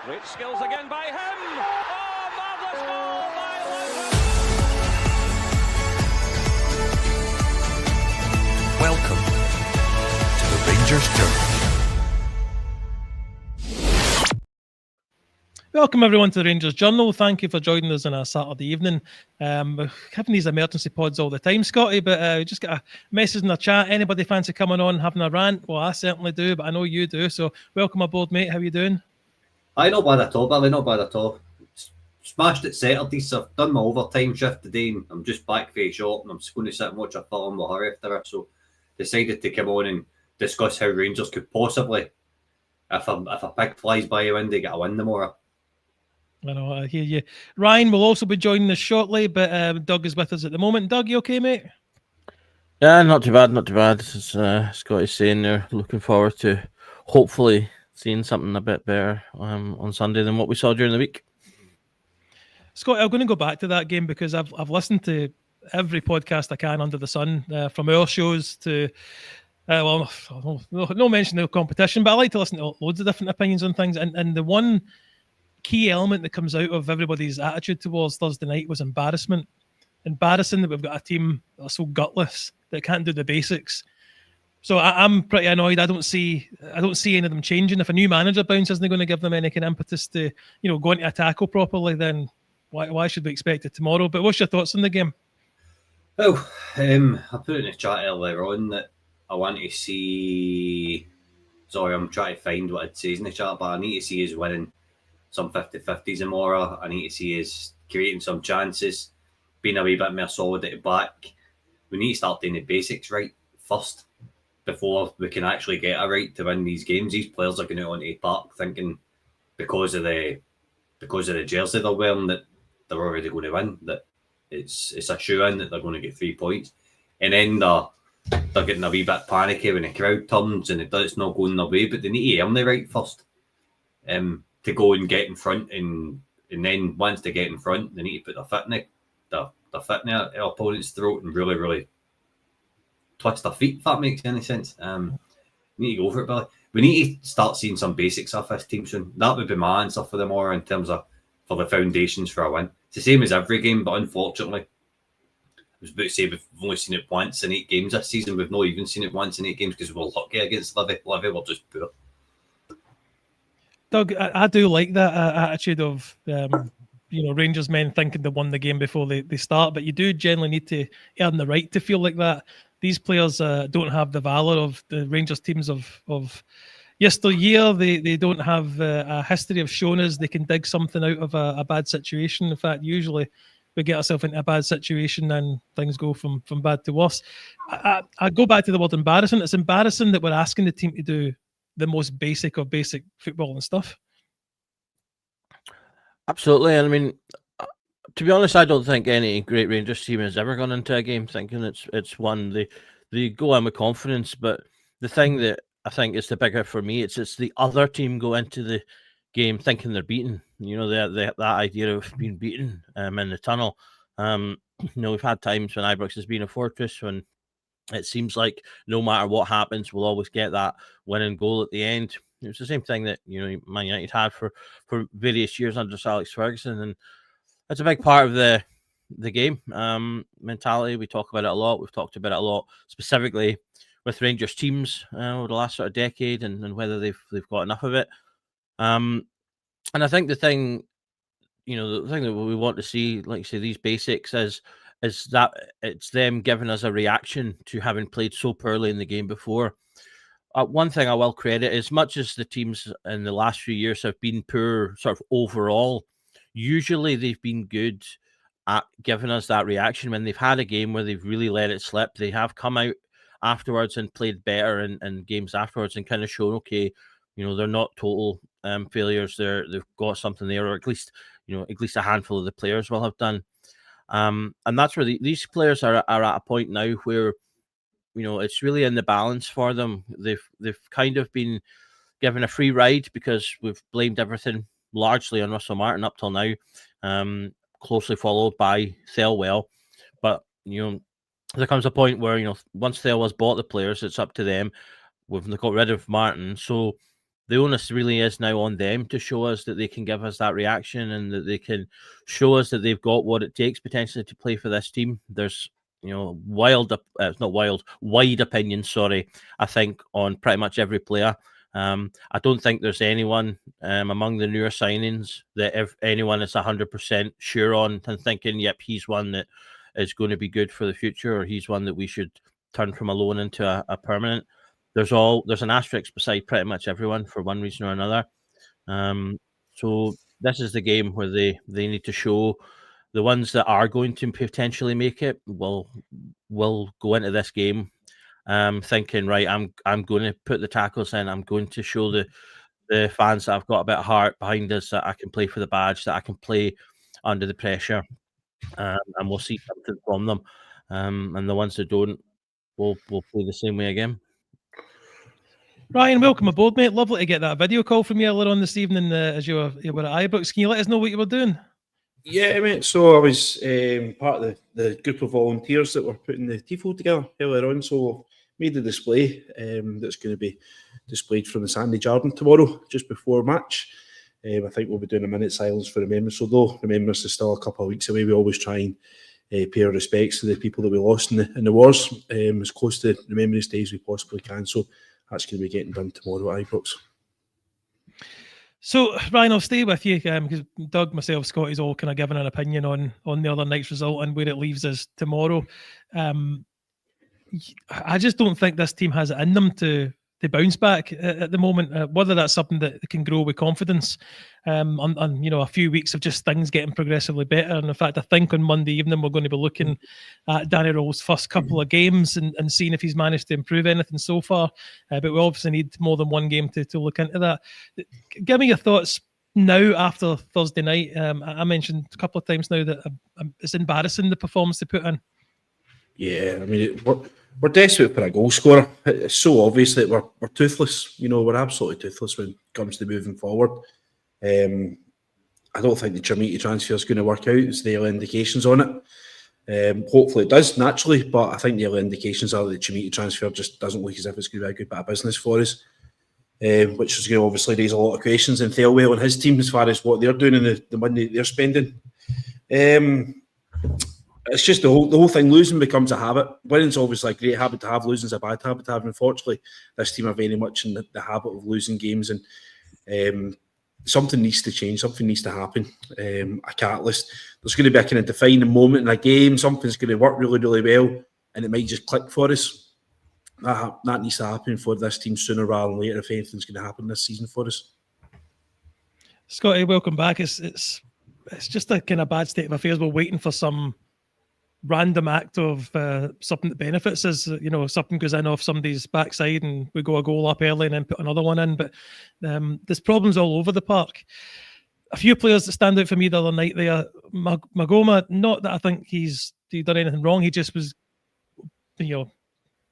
Great skills again by him. Oh, marvellous goal by Lundgren. Welcome to the Rangers Journey. Welcome everyone to the Rangers Journal. Thank you for joining us on a Saturday evening. We're having these emergency pods all the time, Scotty, but we just got a message in the chat. Anybody fancy coming on, having a rant? Well, I certainly do, but I know you do. So welcome aboard, mate. How are you doing? Aye, not bad at all, Billy, not bad at all. Smashed it Saturday, so I've done my overtime shift today and I'm just back for a shop and I'm just going to sit and watch a film with her after it. So decided to come on and discuss how Rangers could possibly, if a pig flies by a window, get a win tomorrow. I know, I hear you. Ryan will also be joining us shortly, but Doug is with us at the moment. Doug, you okay, mate? Yeah, not too bad, not too bad. As Scotty's saying there, looking forward to hopefully seeing something a bit better on Sunday than what we saw during the week. Scott, I'm going to go back to that game because I've listened to every podcast I can under the sun, from our shows to, no mention of competition, but I like to listen to loads of different opinions on things. And the one key element that comes out of everybody's attitude towards Thursday night was embarrassment. Embarrassing that we've got a team that's so gutless that can't do the basics. So I'm pretty annoyed. I don't see any of them changing. If a new manager bounce isn't going to give them any kind of impetus to, go into a tackle properly, then why should we expect it tomorrow? But what's your thoughts on the game? Well, I put it in the chat earlier on that I want to see. Sorry, I'm trying to find what it says in the chat, but I need to see us winning some 50-50s tomorrow. I need to see us creating some chances, being a wee bit more solid at the back. We need to start doing the basics right first before we can actually get a right to win these games. These players are going out onto the park thinking because of the jersey they're wearing that they're already going to win, that it's a shoe-in that they're going to get 3 points. And then they're getting a wee bit panicky when the crowd turns and it's not going their way, but they need to earn the right first to go and get in front. And then once they get in front, they need to put their foot in their opponent's throat and really, really twist their feet, if that makes any sense. We need to go for it, Billy. We need to start seeing some basics off this team soon. That would be my answer for them all in terms of for the foundations for a win. It's the same as every game, but unfortunately, I was about to say we've only seen it once in 8 games this season. We've not even seen it once in 8 games because we were lucky against Livy. Livy were just poor. Doug, I do like that attitude of Rangers men thinking they won the game before they start, but you do generally need to earn the right to feel like that. These players don't have the valour of the Rangers teams of yesteryear. They don't have a history of showing us they can dig something out of a bad situation. In fact, usually we get ourselves into a bad situation and things go from bad to worse. I go back to the word embarrassing. It's embarrassing that we're asking the team to do the most basic of basic football and stuff. Absolutely. And I mean, to be honest, I don't think any great Rangers team has ever gone into a game thinking it's won. They go in with confidence, but the thing that I think is the bigger for me, it's the other team go into the game thinking they're beaten. That idea of being beaten in the tunnel. We've had times when Ibrox has been a fortress, when it seems like no matter what happens, we'll always get that winning goal at the end. It was the same thing that Man United had for various years under Sir Alex Ferguson, and it's a big part of the game mentality. We talk about it a lot. We've talked about it a lot, specifically with Rangers teams over the last sort of decade, and whether they've got enough of it. And I think the thing that we want to see, like you say, these basics is that it's them giving us a reaction to having played so poorly in the game before. One thing I will credit, as much as the teams in the last few years have been poor sort of overall, usually they've been good at giving us that reaction. When they've had a game where they've really let it slip, they have come out afterwards and played better in games afterwards and kind of shown, okay, they're not total failures. They've got something there, or at least a handful of the players will have done. And that's where these players are at a point now where it's really in the balance for them. They've kind of been given a free ride because we've blamed everything largely on Russell Martin up till now, closely followed by Thelwell. But there comes a point where once Thelwell's bought the players, it's up to them. We've got rid of Martin, so the onus really is now on them to show us that they can give us that reaction and that they can show us that they've got what it takes potentially to play for this team. There's, wide opinions, I think, on pretty much every player. I don't think there's anyone among the newer signings that if anyone is 100% sure on and thinking, yep, he's one that is going to be good for the future, or he's one that we should turn from a loan into a permanent. There's an asterisk beside pretty much everyone for one reason or another. So this is the game where they need to show the ones that are going to potentially make it will go into this game thinking, right, I'm going to put the tackles in. I'm going to show the fans that I've got a bit of heart behind us, that I can play for the badge, that I can play under the pressure, and we'll see something from them. And the ones that don't, will play the same way again. Ryan, welcome aboard, mate. Lovely to get that video call from you earlier on this evening as you were at Ibrox. Can you let us know what you were doing? Yeah, mate. So I was part of the group of volunteers that were putting the TIFO together earlier on. So made the display that's going to be displayed from the Sandy Jardin tomorrow, just before match. I think we'll be doing a minute's silence for remembrance. So though remembrance is still a couple of weeks away, we always try and pay our respects to the people that we lost in the wars as close to remembrance day as we possibly can. So that's going to be getting done tomorrow at Ibrox. So, Ryan, I'll stay with you because Doug, myself, Scotty's all kind of given an opinion on the other night's result and where it leaves us tomorrow. I just don't think this team has it in them to bounce back at the moment. Whether that's something that can grow with confidence, on a few weeks of just things getting progressively better. And in fact, I think on Monday evening we're going to be looking at Danny Rowell's first couple of games and seeing if he's managed to improve anything so far. But we obviously need more than one game to look into that. Give me your thoughts now after Thursday night. I mentioned a couple of times now that it's embarrassing the performance they put in. Yeah, I mean, we're desperate for a goal scorer. It's so obvious that we're toothless. We're absolutely toothless when it comes to moving forward. I don't think the Chermiti transfer is going to work out. There's the early indications on it. Hopefully it does, naturally, but I think the early indications are that the Chermiti transfer just doesn't look as if it's going to be a good bit of business for us, which is going to obviously raise a lot of questions in Thelwell and his team as far as what they're doing and the money they're spending. It's just the whole thing. Losing becomes a habit. Winning's obviously a great habit to have. Losing's a bad habit to have. Unfortunately, this team are very much in the habit of losing games, and something needs to change. Something needs to happen. A catalyst. There's going to be a kind of defining moment in a game. Something's going to work really, really well, and it might just click for us. That needs to happen for this team sooner rather than later if anything's going to happen this season for us. Scotty, welcome back. It's just a kind of bad state of affairs. We're waiting for some random act of something that benefits us. Something goes in off somebody's backside and we go a goal up early and then put another one in. But there's problems all over the park. A few players that stand out for me the other night there. Magoma, not that I think he done anything wrong. He just was,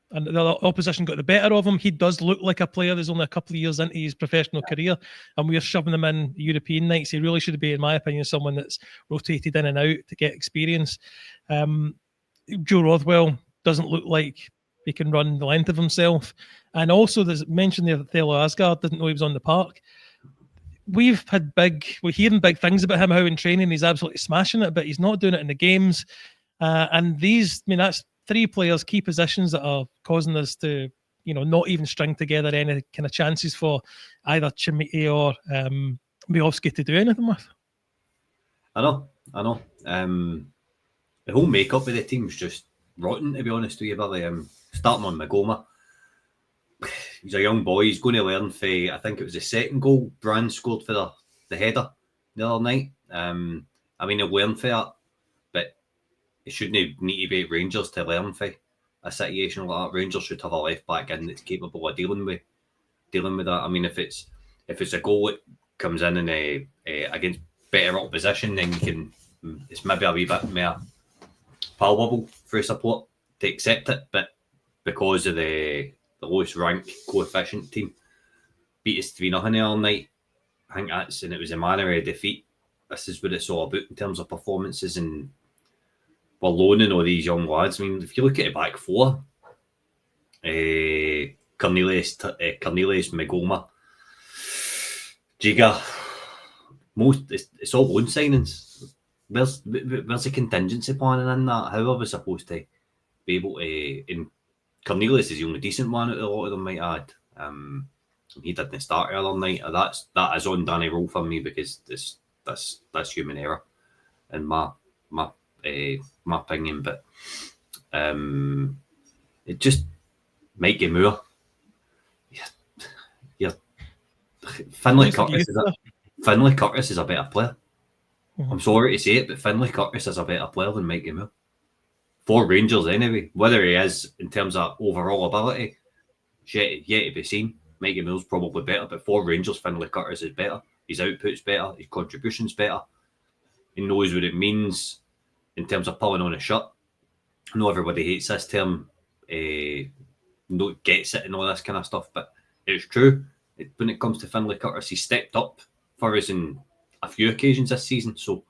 and the opposition got the better of him. He does look like a player that's only a couple of years into his professional career, and we're shoving him in European nights. He really should be, in my opinion, someone that's rotated in and out to get experience. Joe Rothwell doesn't look like he can run the length of himself. And also, there's mentioned there that Thelo Asgard didn't know he was on the park. We're hearing big things about him, how in training he's absolutely smashing it, but he's not doing it in the games. And that's three players, key positions that are causing us to, not even string together any kind of chances for either Chermiti or Miovski to do anything with. I know. The whole makeup of the team is just rotten, to be honest with you, Billy. Starting on Magoma. He's a young boy. He's going to learn for, I think it was the second goal Brand scored for the header the other night. He'll learn for that. It shouldn't need to be at Rangers to learn for a situation like that. Rangers should have a left back in that's capable of dealing with that. If it's a goal that comes in and against better opposition, then it's maybe a wee bit more palpable for support to accept it. But because of the lowest rank coefficient team beat us 3-0 the other night, I think it was a manner of defeat. This is what it's all about in terms of performances, and we're loaning all these young lads. If you look at the back four, Cornelius, Magoma, Giga, it's all loan signings. Where's the contingency planning in that? How are we supposed to be able to? And Cornelius is the only decent one out of a lot of them, might add. He didn't start the other night. That is on Danny Rowe for me because that's human error, in my opinion. But it just Mikey Moore. Yeah, Finlay Curtis is a better player. Mhm. I'm sorry to say it, but Finlay Curtis is a better player than Mikey Moore. For Rangers, anyway. Whether he is in terms of overall ability, yet to be seen. Mikey Moore's probably better, but for Rangers, Finlay Curtis is better. His output's better. His contribution's better. He knows what it means in terms of pulling on a shirt. I know everybody hates this term, gets it and all this kind of stuff, but it's true. When it comes to Finlay Curtis, he stepped up for us in a few occasions this season. So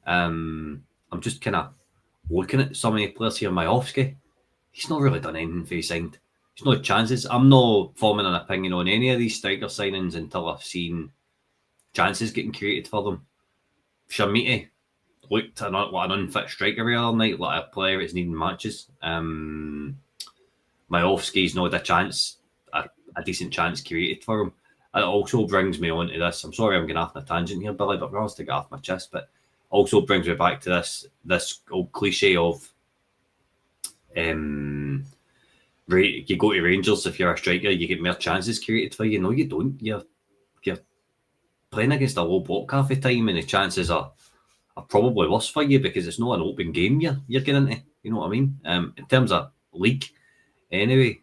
I'm just kind of looking at some of the players here. Majowski, he's not really done anything for he signed. He's no chances. I'm not forming an opinion on any of these striker signings until I've seen chances getting created for them. Shamiti looked like an unfit striker the other night, like a player that's needing matches. Majowski's not a chance, a decent chance created for him. It also brings me on to this. I'm sorry I'm going off on a tangent here, Billy, but I was to get off my chest. But also brings me back to this old cliche of you go to Rangers, if you're a striker, you get more chances created for you. No, you don't. You're playing against a low block half the time, and the chances are probably worse for you because it's not an open game you're getting into. You know what I mean? In terms of league, anyway.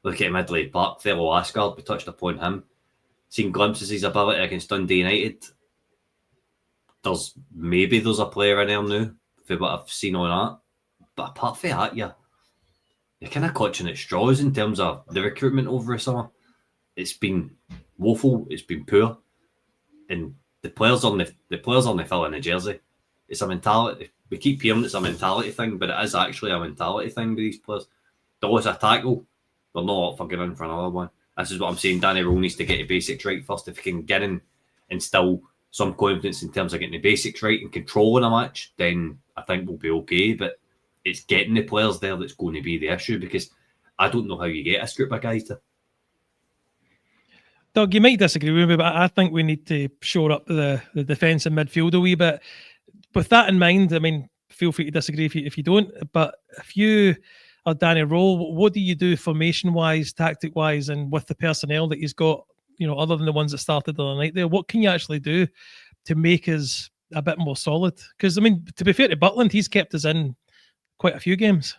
Look at Midley Park, fellow Asgard. We touched upon him. Seen glimpses of his ability against Dundee United. There's a player in there now for what I've seen on that. But apart from that, you're kind of clutching at straws in terms of the recruitment over the summer. It's been woeful. It's been poor, and the players on the filling the jersey. It's a mentality. We keep hearing it's a mentality thing, but it is actually a mentality thing with these players. There was a tackle. They're not up for getting in for another one. This is what I'm saying. Danny Rowe needs to get the basics right first. If he can get in, instill some confidence in terms of getting the basics right and controlling a match, then I think we'll be okay. But it's getting the players there that's going to be the issue, because I don't know how you get this group of guys to. Doug, you might disagree with me, but I think we need to shore up the defence and midfield a wee bit. With that in mind, I mean, feel free to disagree if you don't, but if you are Danny Rowe, what do you do formation-wise, tactic-wise, and with the personnel that he's got, other than the ones that started the other night there, what can you actually do to make us a bit more solid? Because, I mean, to be fair to Butland, he's kept us in quite a few games.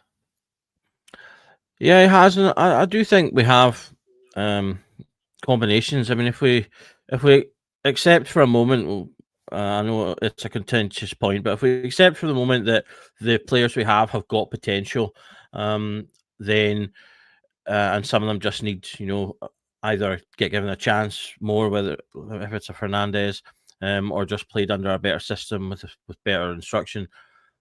Yeah, he has. And I do think we have combinations. I mean, if we accept for a moment, I know it's a contentious point, but if we accept for the moment that the players we have got potential, then and some of them just need, either get given a chance more, whether if it's a Fernandez, or just played under a better system with better instruction,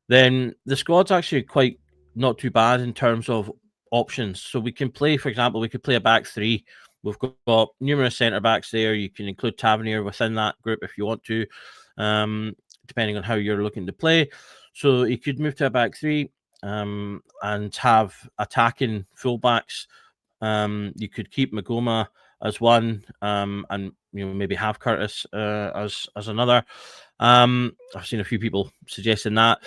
then the squad's actually quite not too bad in terms of options. So we can play, for example, we could play a back three. We've got numerous centre backs there. You can include Tavernier within that group if you want to, depending on how you're looking to play. So you could move to a back three and have attacking fullbacks. You could keep Magoma as one, and maybe have Curtis as another. I've seen a few people suggesting that.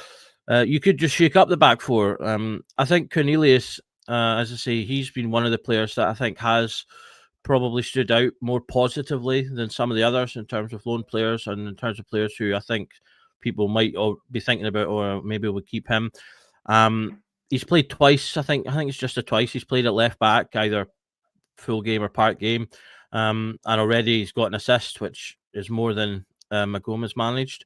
You could just shake up the back four. I think Cornelius, as I say, he's been one of the players that I think has probably stood out more positively than some of the others in terms of loan players and in terms of players who I think people might be thinking about, or maybe we'll keep him. He's played twice. I think it's just twice. He's played at left back, either full game or part game. And already he's got an assist, which is more than Magoma's managed.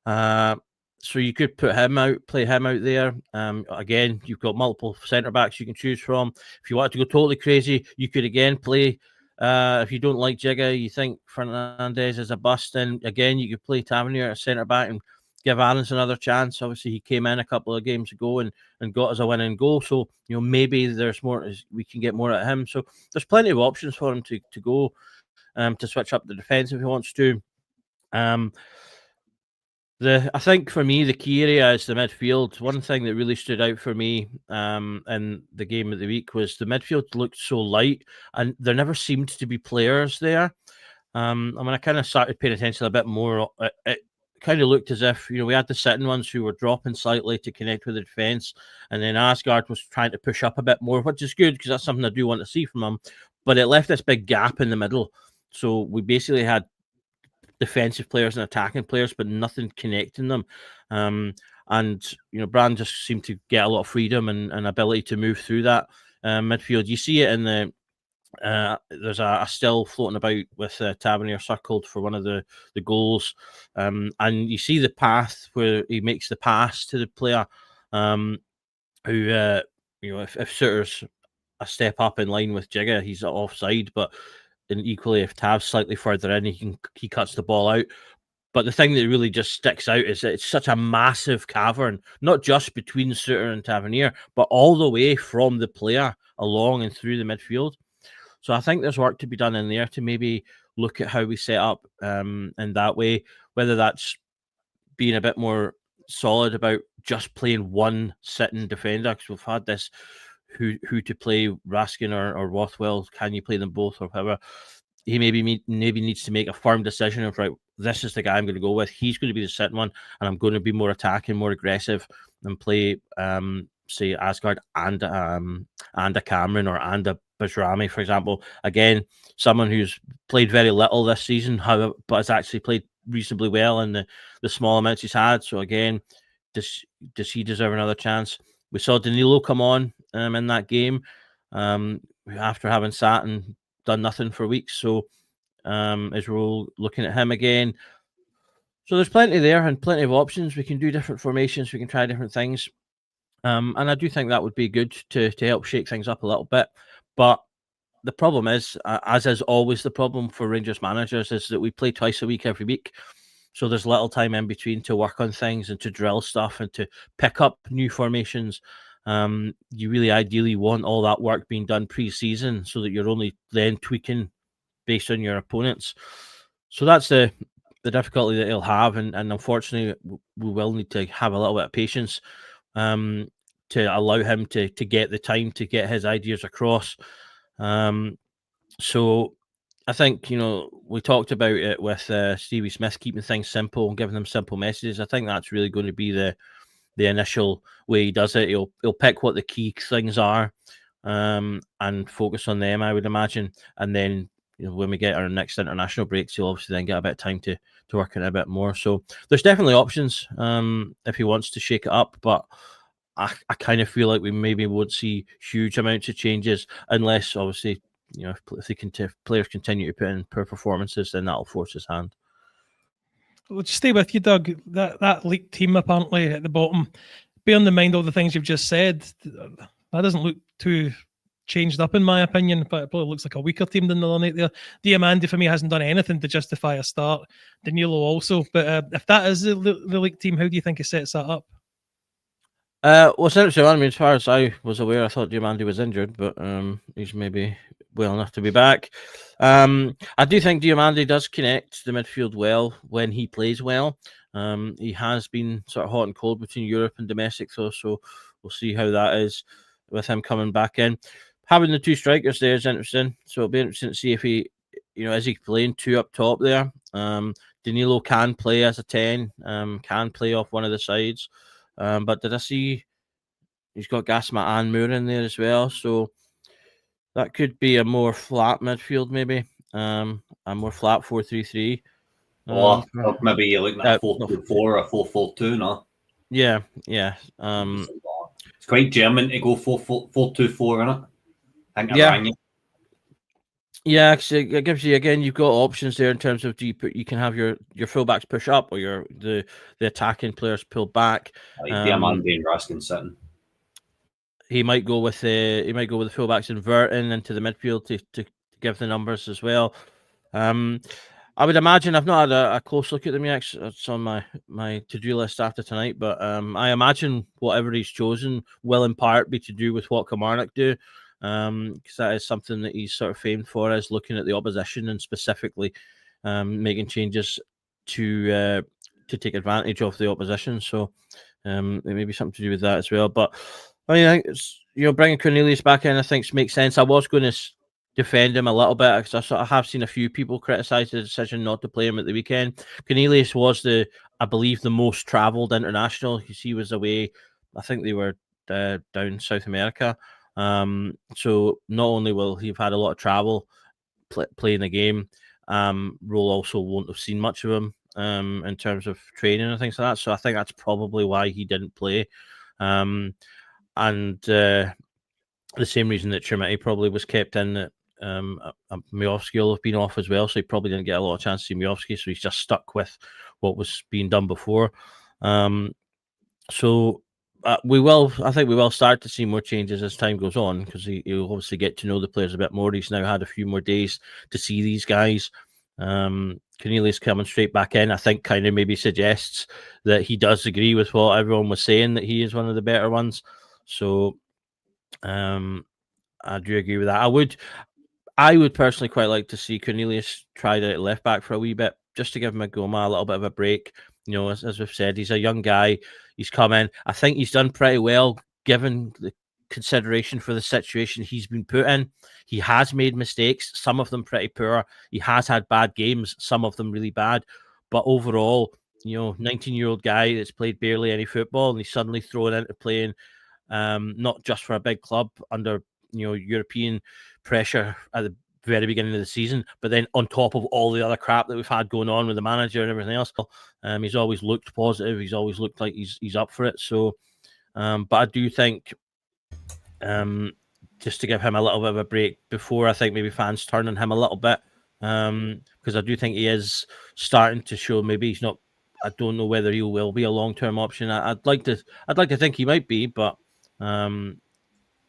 So you could put him out, play him out there. Again, you've got multiple centre backs you can choose from. If you want to go totally crazy, you could again play. If you don't like Jigga, you think Fernandez is a bust, then again you could play Tavernier at centre back and give Aarons another chance. Obviously, he came in a couple of games ago and got us a winning goal. So maybe there's more. We can get more at him. So there's plenty of options for him to go. to switch up the defence if he wants to. I think for me, the key area is the midfield. One thing that really stood out for me in the game of the week was the midfield looked so light, and there never seemed to be players there. I mean, I kind of started paying attention a bit more. It kind of looked as if, we had the sitting ones who were dropping slightly to connect with the defence, and then Asgard was trying to push up a bit more, which is good because that's something I do want to see from him. But it left this big gap in the middle. So we basically had defensive players and attacking players, but nothing connecting them. And Brand just seemed to get a lot of freedom and ability to move through that midfield. You see it in the there's a still floating about with Tavernier circled for one of the goals, and you see the path where he makes the pass to the player, who if Sutter's a step up in line with Jigga, he's offside, but and equally if Tav's slightly further in, he cuts the ball out. But the thing that really just sticks out is that it's such a massive cavern, not just between Suter and Tavernier, but all the way from the player along and through the midfield. So I think there's work to be done in there to maybe look at how we set up in that way, whether that's being a bit more solid about just playing one sitting defender, because we've had this who to play, Raskin or Rothwell, can you play them both or whatever. He maybe needs to make a firm decision of, right, this is the guy I'm going to go with. He's going to be the sitting one, and I'm going to be more attacking, more aggressive, and play say Asgard and a Cameron or and a Bajrami, for example. Again, someone who's played very little this season, however, but has actually played reasonably well in the small amounts he's had. So again, does he deserve another chance? We saw Danilo come on in that game after having sat and done nothing for weeks. So as we're all looking at him again. So there's plenty there and plenty of options. We can do different formations. We can try different things. And I do think that would be good to help shake things up a little bit. But the problem is, as is always the problem for Rangers managers, is that we play twice a week every week. So there's little time in between to work on things and to drill stuff and to pick up new formations. You really ideally want all that work being done pre-season so that you're only then tweaking based on your opponents. So that's the difficulty that he'll have. And unfortunately, we will need to have a little bit of patience to allow him to get the time to get his ideas across. So I think, we talked about it with Stevie Smith, keeping things simple and giving them simple messages. I think that's really going to be the initial way he does it. He'll pick what the key things are and focus on them, I would imagine. And then, when we get our next international breaks, he'll obviously then get a bit of time to work on it a bit more. So there's definitely options if he wants to shake it up, but I kind of feel like we maybe won't see huge amounts of changes unless, obviously, if players continue to put in poor performances, then that'll force his hand. We'll just stay with you, Doug. That league team apparently at the bottom, bearing in mind all the things you've just said, that doesn't look too changed up in my opinion, but it probably looks like a weaker team than the other night there. Diamandi for me hasn't done anything to justify a start. Danilo also. But if that is the league team, how do you think he sets that up? Well, it's interesting. I mean, as far as I was aware, I thought Diamandi was injured, but he's maybe well enough to be back. I do think Diamandi does connect the midfield well when he plays well. He has been sort of hot and cold between Europe and domestic, though, so we'll see how that is with him coming back in. Having the two strikers there is interesting, so it'll be interesting to see if he, is he playing two up top there? Danilo can play as a 10, can play off one of the sides. But did I see he's got Gasma and Moore in there as well? So that could be a more flat midfield, maybe. A more flat 4-3-3. Or maybe you're looking at a 4-2-4 or a 4-4-2, no? Yeah. It's quite German to go 4-2-4, isn't it? I think yeah. Yeah, because it gives you, again, you've got options there in terms of you can have your fullbacks push up or the attacking players pull back. Like Diamandi and Raskin sitting. He might go with the fullbacks inverting into the midfield to give the numbers as well. I would imagine, I've not had a close look at them yet. It's on my to-do list after tonight, but I imagine whatever he's chosen will in part be to do with what Kilmarnock do. because that is something that he's sort of famed for, is looking at the opposition and specifically making changes to take advantage of the opposition. So it may be something to do with that as well. But I mean, it's, bringing Cornelius back in, I think makes sense. I was going to defend him a little bit because I have seen a few people criticise the decision not to play him at the weekend. Cornelius was I believe, the most travelled international because he was away. I think they were down South America. So not only will he have had a lot of travel playing the game, Roll also won't have seen much of him in terms of training and things like that. So I think that's probably why he didn't play. And the same reason that Chermiti probably was kept in, that Miovski will have been off as well, so he probably didn't get a lot of chance to see Miovski, so he's just stuck with what was being done before. So I think we will start to see more changes as time goes on, because he'll obviously get to know the players a bit more. He's now had a few more days to see these guys. Cornelius coming straight back in, I think, kind of maybe suggests that he does agree with what everyone was saying, that he is one of the better ones. So I do agree with that. I would personally quite like to see Cornelius tried out left back for a wee bit, just to give Magoma a little bit of a break. As we've said, he's a young guy. He's come in. I think he's done pretty well given the consideration for the situation he's been put in. He has made mistakes, some of them pretty poor. He has had bad games, some of them really bad. But overall, 19-year-old guy that's played barely any football, and he's suddenly thrown into playing not just for a big club under European pressure at the very beginning of the season, but then on top of all the other crap that we've had going on with the manager and everything else, he's always looked positive. He's always looked like he's up for it. So, but I do think just to give him a little bit of a break before I think maybe fans turn on him a little bit, because I do think he is starting to show maybe he's not. I don't know whether he will be a long-term option. I'd like to think he might be, but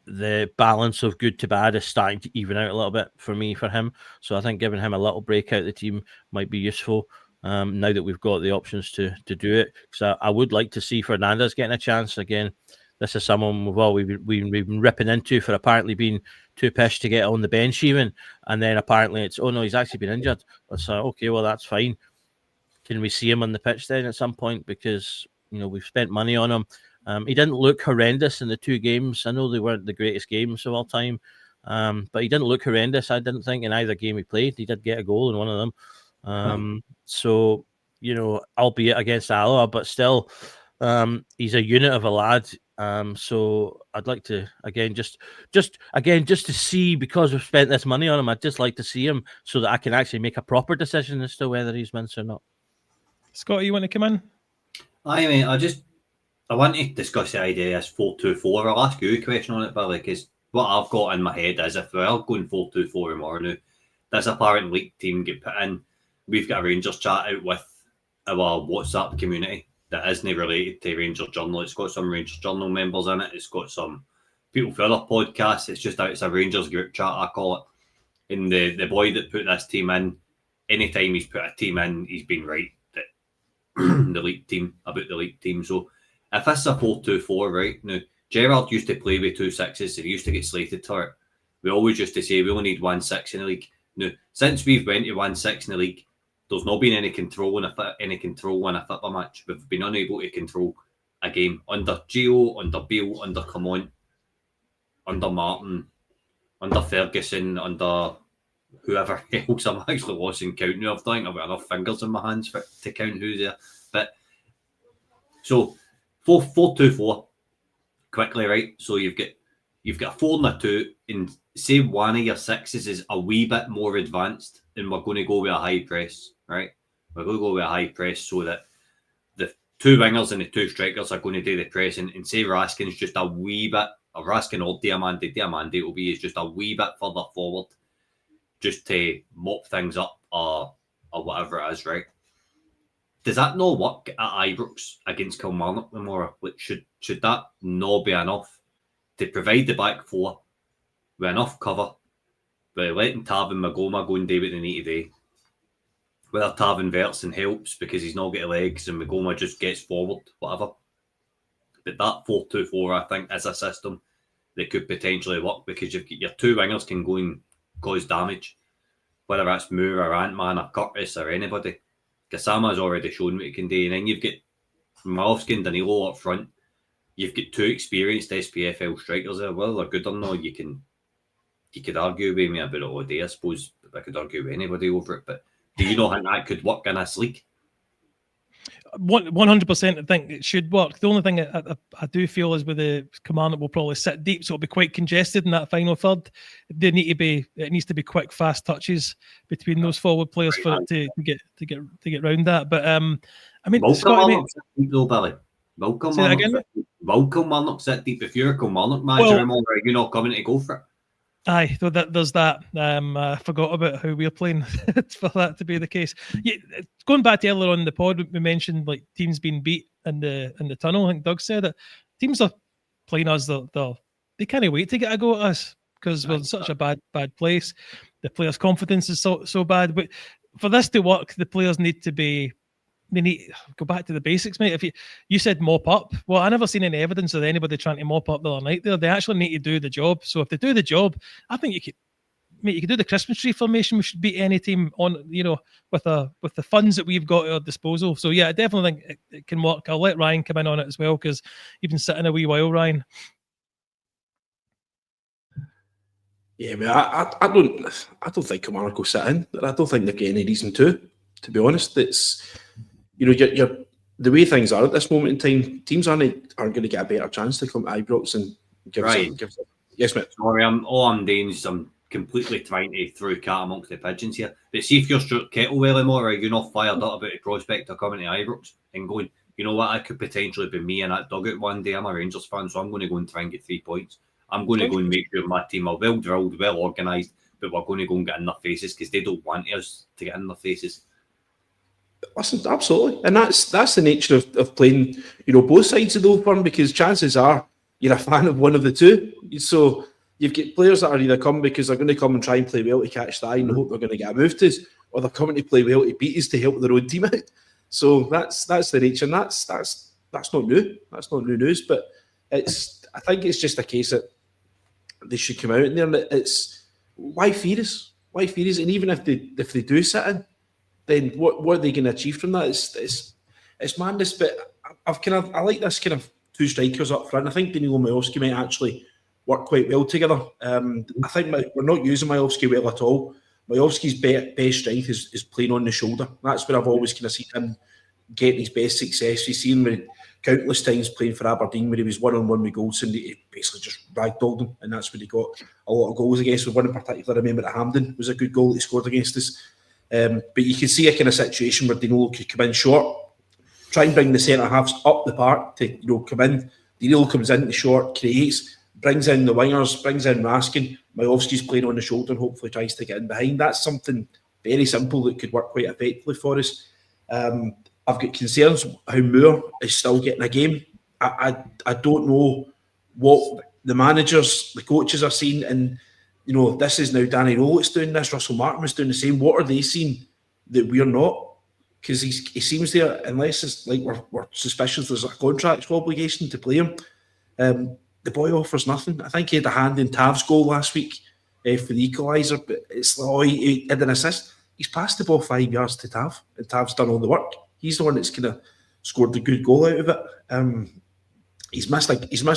the balance of good to bad is starting to even out a little bit for him. So I think giving him a little break out of the team might be useful now that we've got the options to do it. Because I would like to see Fernandez getting a chance again. This is someone we've been ripping into for apparently being too pissed to get on the bench even, and then apparently it's he's actually been injured. So okay, well that's fine. Can we see him on the pitch then at some point? Because we've spent money on him. He didn't look horrendous in the two games. I know they weren't the greatest games of all time, but he didn't look horrendous, I didn't think, in either game he played. He did get a goal in one of them. So, albeit against Alloa, but still, he's a unit of a lad. So I'd like to, again, just to see, because we've spent this money on him, I'd just like to see him so that I can actually make a proper decision as to whether he's mince or not. Scott, you want to come in? I mean, I want to discuss the idea as 4-2-4. I'll ask you a question on it, Billy, because what I've got in my head is if we are going 4-2-4 tomorrow now, this apparent league team get put in. We've got a Rangers chat out with our WhatsApp community that isn't related to Rangers Journal. It's got some Rangers Journal members in it. It's got some people for other podcasts. It's a Rangers group chat, I call it. And the boy that put this team in, anytime he's put a team in, he's been right. The league team, about the league team. So if this is a 4-2-4, right, now, Gerrard used to play with 2 6s and he used to get slated for it. We always used to say we only need 1 6 in the league. Now, since we've went to 1 6 in the league, there's not been any control in a football match. We've been unable to control a game under Gio, under Beale, under Clement, under Martin, under Ferguson, under whoever else. I'm actually lost in count now. I think I've got enough fingers in my hands to count who's there. But so 4-2-4 quickly, right? So you've got a 4 and a 2, and say one of your 6s is a wee bit more advanced, and we're going to go with a high press, right? We're going to go with a high press so that the 2 wingers and the 2 strikers are going to do the pressing, and say Raskin's just a wee bit, or Raskin or Diamande will be just a wee bit further forward, just to mop things up or whatever it is, right? Does that not work at Ibrox against Kilmarnock tomorrow? Like, should that not be enough to provide the back 4 with enough cover, by letting Tav and Magoma go and do what they need to do? Whether Tav inverts and helps because he's not got legs and Magoma just gets forward, whatever. But that 4-2-4, I think, is a system that could potentially work, because you've got your two wingers can go and cause damage, whether that's Moore or Ant-Man or Curtis or anybody. Gassama's already shown what he can do, and then you've got Malowski and Danilo up front. You've got two experienced SPFL strikers there. Whether they're good or not, you could argue with me about it all day. I suppose I could argue with anybody over it, but do you not think that could work in this league? 100%. I think it should work. The only thing I do feel is with the Kilmarnock will probably sit deep, so it'll be quite congested in that final third. It needs to be quick, fast touches between those forward players for it to get round that. But I mean, Kilmarnock sit deep though, Billy. Will Kilmarnock sit deep? If you're a Kilmarnock manager, are you not coming to go for it? Aye, though there's that. I forgot about how we're playing for that to be the case. Yeah, going back to earlier on in the pod, we mentioned like teams being beat in the tunnel. I think Doug said it. Teams are playing us. They can't wait to get a go at us because we're in such a bad place. The players' confidence is so bad. But for this to work, the players need to be. They need go back to the basics, mate. If you said mop up, well, I never seen any evidence of anybody trying to mop up the other night. They actually need to do the job. So if they do the job, I think you could do the Christmas tree formation. We should beat any team on, with the funds that we've got at our disposal. So yeah, I definitely think it can work. I'll let Ryan come in on it as well because you've been sitting a wee while, Ryan. Yeah, I don't think Kilmarnock will sit in. I don't think they've got any reason to be honest. It's you're the way things are at this moment in time, teams aren't going to get a better chance to come to Ibrox and give us. Yes, mate. Sorry, all I'm doing is I'm completely trying to throw cat amongst the pigeons here. But see if you're Stuart Kettlewell anymore, or you're not fired up about the prospect of coming to Ibrox and going, you know what, that could potentially be me in that dugout one day. I'm a Rangers fan, so I'm going to go and try and get 3 points. I'm going to go and make sure my team are well drilled, well organised, but we're going to go and get in their faces because they don't want us to get in their faces. Listen, absolutely, and that's the nature of playing, both sides of the old firm, because chances are you're a fan of one of the two. So you've got players that are either coming because they're going to come and try and play well to catch the eye and hope they're going to get a move to us, or they're coming to play well to beat us to help their own team out. So that's the nature, and that's not new. That's not new news, but I think it's just a case that they should come out in there, and it's why fear us? Why fear us? And even if they do sit in, then what are they going to achieve from that? It's madness. But I like this kind of two strikers up front. I think Danilo and Majowski might actually work quite well together. I think we're not using Majowski well at all. Majowski's best strength is playing on the shoulder. That's where I've always kind of seen him getting his best success. We've seen him countless times playing for Aberdeen where he was one-on-one with Goldson. He basically just ragdolled him, and that's where he got a lot of goals against. With one in particular, I remember at Hampden was a good goal that he scored against us. But you can see a kind of situation where Danilo could come in short, try and bring the centre halves up the park to come in. Danilo comes in the short, creates, brings in the wingers, brings in Raskin. Majowski's playing on the shoulder and hopefully tries to get in behind. That's something very simple that could work quite effectively for us. I've got concerns how Moore is still getting a game. I don't know what the managers, the coaches are seeing, and this is now Danny Rowlett's doing this, Russell Martin was doing the same. What are they seeing that we're not? Because he seems there, unless it's like we're suspicious there's a contractual obligation to play him. The boy offers nothing. I think he had a hand in Tav's goal last week for the equaliser, but it's he had an assist. He's passed the ball 5 yards to Tav, and Tav's done all the work. He's the one that's kind of scored the good goal out of it. He's missed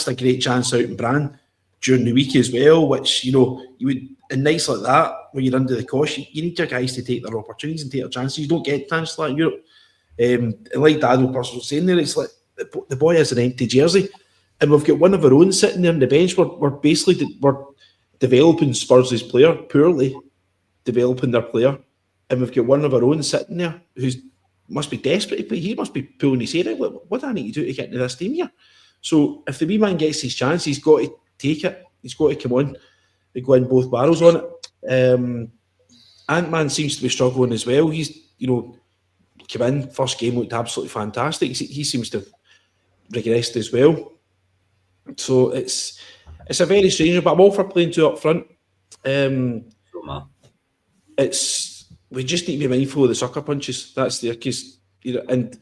a great chance out in Brann during the week as well, which you would, in nights like that when you're under the cosh, you need your guys to take their opportunities and take their chances. You don't get chances like Europe. And like Dad was saying there, it's like the boy has an empty jersey, and we've got one of our own sitting there on the bench. We're basically developing Spurs' player, poorly developing their player, and we've got one of our own sitting there who's must be desperate, but he must be pulling his head out. What do I need to do to get into this team here? So if the wee man gets his chance, he's got to take it. He's got to come on and go in both barrels on it. Ant-Man seems to be struggling as well. He's, come in, first game looked absolutely fantastic. He seems to have regressed as well. So it's a very strange, but I'm all for playing two up front. We just need to be mindful of the sucker punches. That's there, because and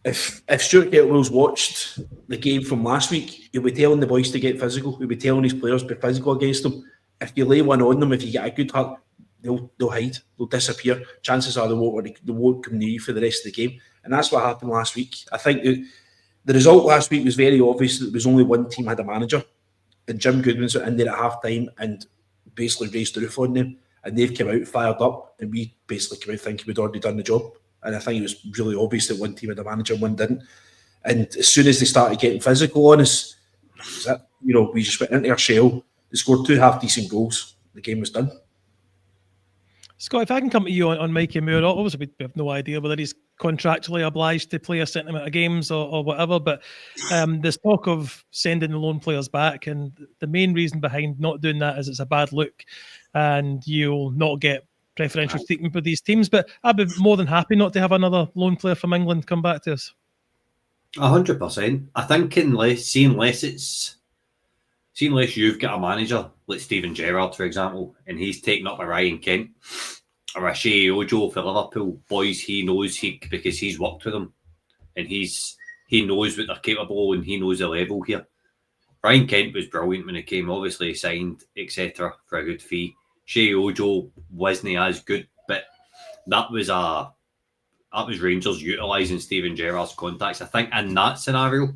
if Stuart Kettlewell's watched the game from last week, he'll be telling the boys to get physical. He'll be telling his players to be physical against them. If you lay one on them, if you get a good hurt, they'll hide, they'll disappear. Chances are they won't come near you for the rest of the game. And that's what happened last week. I think the result last week was very obvious that there was only one team had a manager, and Jim Goodwin's in there at half time and basically raised the roof on them, and they've come out fired up, and we basically came out thinking we'd already done the job. And I think it was really obvious that one team had a manager and one didn't. And as soon as they started getting physical on us, we just went into our shell. They scored 2 half-decent goals. The game was done. Scott, if I can come to you on Mikey Moore, obviously we have no idea whether he's contractually obliged to play a certain amount of games or whatever, but there's talk of sending the loan players back, and the main reason behind not doing that is it's a bad look and you'll not get preferential treatment for these teams. But I'd be more than happy not to have another loan player from England come back to us. 100%. I think unless you've got a manager like Steven Gerrard, for example, and he's taken up a Ryan Kent or a Shea Ojo for Liverpool, boys, he knows because he's worked with them, and he knows what they're capable and he knows the level here. Ryan Kent was brilliant when he came, obviously signed, etc., for a good fee. Shea Ojo wasn't as good, but that was Rangers utilising Steven Gerrard's contacts. I think in that scenario,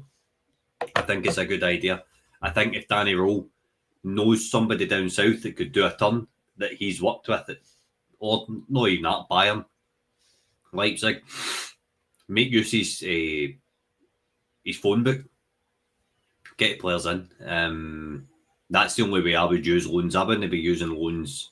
I think it's a good idea. I think if Danny Rowe knows somebody down south that could do a turn that he's worked with, or not even that, Bayern, Leipzig, make use of his phone book, get players in. That's the only way I would use loans. I wouldn't be using loans.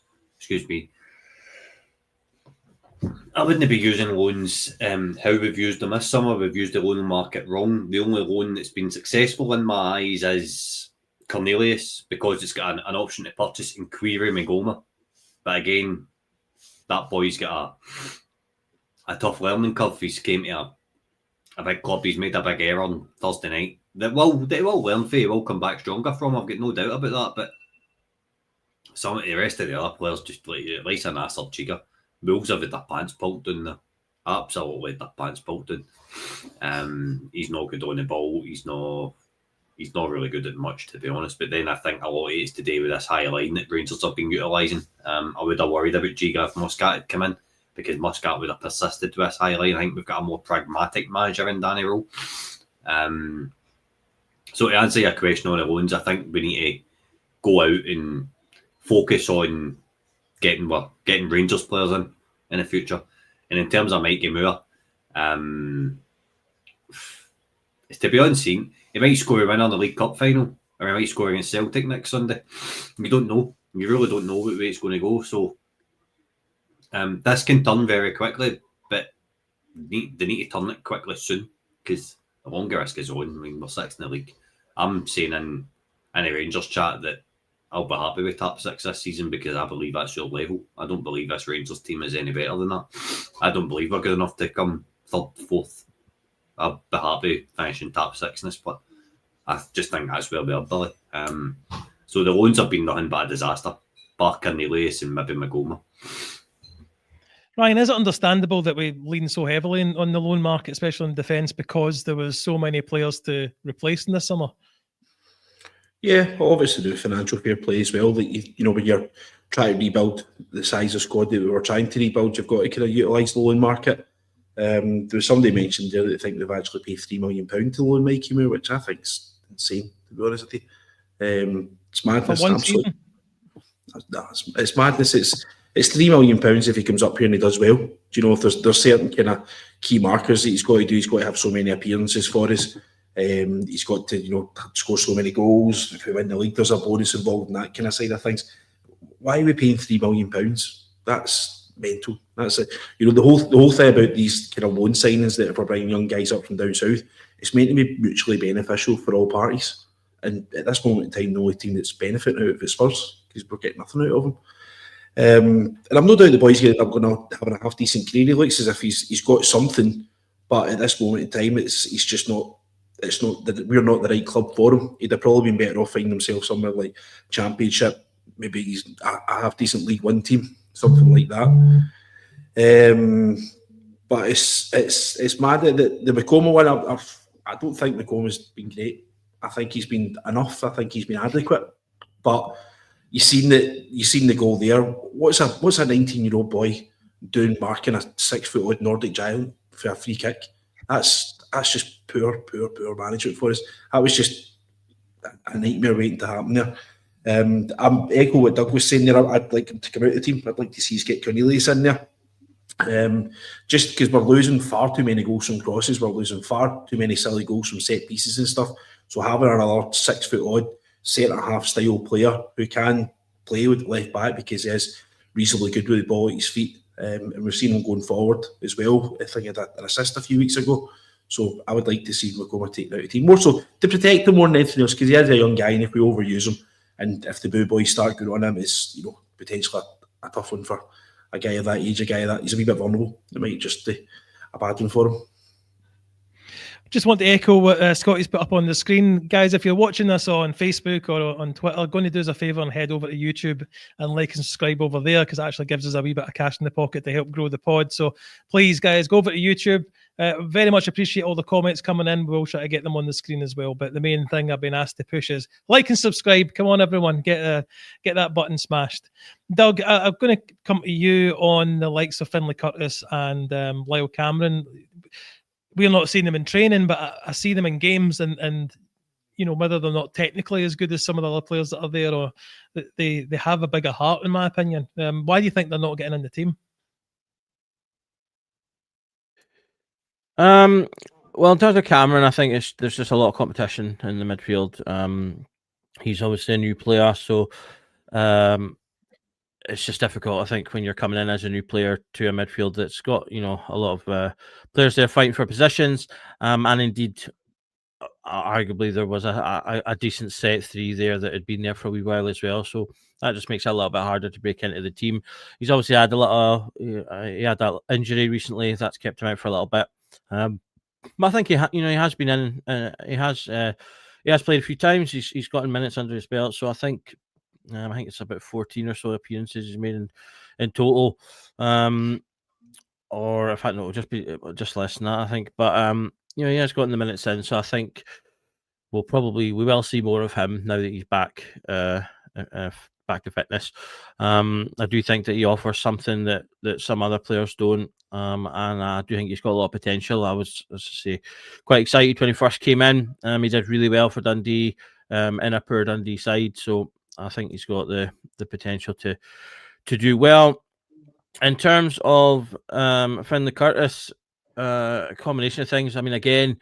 I wouldn't be using loans how we've used them this summer. We've used the loan market wrong. The only loan that's been successful in my eyes is Cornelius, because it's got an option to purchase in Query Magoma. But again, that boy's got a tough learning curve. He's came to a big club. He's made a big error on Thursday night. They will learn from. He will come back stronger from. I've got no doubt about that. But some of the rest of the other players, just like Lisa Nasser, Chiga, Wolves have had their pants pulled down there. Absolutely their pants pulled down. He's not good on the ball. He's not really good at much, to be honest. But then I think a lot of it is to do with this high line that Rangers have been utilising. I would have worried about Giga if Muscat had come in, because Muscat would have persisted with this high line. I think we've got a more pragmatic manager in Danny Rowe. So to answer your question on the loans, I think we need to go out and focus on getting Rangers players in the future. And in terms of Mikey Moore, it's to be unseen. He might score a winner in the League Cup final, or he might score against Celtic next Sunday. We don't know. We really don't know what way it's going to go. So this can turn very quickly, but they need to turn it quickly soon, because the longer this goes on, I mean, we're 6th in the league. I'm saying in a Rangers chat that I'll be happy with top 6 this season, because I believe that's your level. I don't believe this Rangers team is any better than that. I don't believe we're good enough to come 3rd, 4th. I'll be happy finishing top 6 in this split. I just think that's where we are, Billy. So the loans have been nothing but a disaster. Bar Cornelius and maybe Magoma. Ryan, is it understandable that we lean so heavily on the loan market, especially in defence, because there was so many players to replace in the summer? Yeah, obviously the financial fair play as well. That when you're trying to rebuild the size of squad that we were trying to rebuild, you've got to kind of utilise the loan market. There was somebody mentioned there that they think they've actually paid £3 million to loan Mikey Moore, which I think's insane, to be honest with you. It's madness. For one season? It's madness. It's £3 million if he comes up here and he does well. Do you know, if there's certain kind of key markers that he's got to do. He's got to have so many appearances for us. He's got to, score so many goals. If we win the league, there's a bonus involved in that kind of side of things. Why are we paying £3 million? That's mental. That's it. The whole thing about these kind of loan signings that if we're bringing young guys up from down south, it's meant to be mutually beneficial for all parties. And at this moment in time, the only team that's benefiting out of it is Spurs, because we're getting nothing out of them. And I'm no doubt the boys are going to have a half decent career. He looks as if he's got something, but at this moment in time, he's just not. It's not that we're not the right club for him. He'd have probably been better off finding himself somewhere like Championship. Maybe he's a half decent League One team, something like that. But it's mad that the Macoma one. I don't think Macoma's been great. I think he's been enough. I think he's been adequate. But you seen the goal there. What's a 19-year-old boy doing marking a 6-foot Nordic giant for a free kick? That's just poor management for us. That was just a nightmare waiting to happen there. I'm echo what Doug was saying there. I'd like him to come out of the team. I'd like to see us get Cornelius in there. Just because we're losing far too many goals from crosses, we're losing far too many silly goals from set pieces and stuff. So having another 6-foot centre-half style player who can play with the left back because he is reasonably good with the ball at his feet, and we've seen him going forward as well. I think he had an assist a few weeks ago. So I would like to see Macoma taken out of the team, more so to protect him more than anything else, because he is a young guy, and if we overuse him, and if the boo boys start going on him, it's potentially a tough one for a guy of that age, he's a wee bit vulnerable. It might just be a bad one for him. Just want to echo what Scotty's put up on the screen. Guys, if you're watching this on Facebook or on Twitter, going to do us a favour and head over to YouTube and like and subscribe over there, because it actually gives us a wee bit of cash in the pocket to help grow the pod. So please, guys, go over to YouTube. Very much appreciate all the comments coming in. We'll try to get them on the screen as well. But the main thing I've been asked to push is like and subscribe. Come on, everyone, get that button smashed. Doug, I'm going to come to you on the likes of Finlay Curtis and Lyle Cameron. We're not seeing them in training, but I see them in games, and whether they're not technically as good as some of the other players that are there, or they have a bigger heart, in my opinion. Why do you think they're not getting in the team? Well, in terms of Cameron, I think there's just a lot of competition in the midfield. He's obviously a new player, so it's just difficult, I think, when you're coming in as a new player to a midfield that's got a lot of players there fighting for positions, and indeed, arguably there was a decent set three there that had been there for a wee while as well. So that just makes it a little bit harder to break into the team. He's obviously had he had that injury recently that's kept him out for a little bit. But I think he has been in. He has played a few times. He's gotten minutes under his belt. So I think it's about 14 or so appearances he's made in total. Or in fact, no, just less than that, I think. But he has gotten the minutes in. So I think we will see more of him now that he's back to fitness. I do think that he offers something that some other players don't. And I do think he's got a lot of potential. I was, as I say, quite excited when he first came in. He did really well for Dundee in a poor Dundee side. So I think he's got the potential to do well. In terms of Finlay Curtis, a combination of things. I mean, again,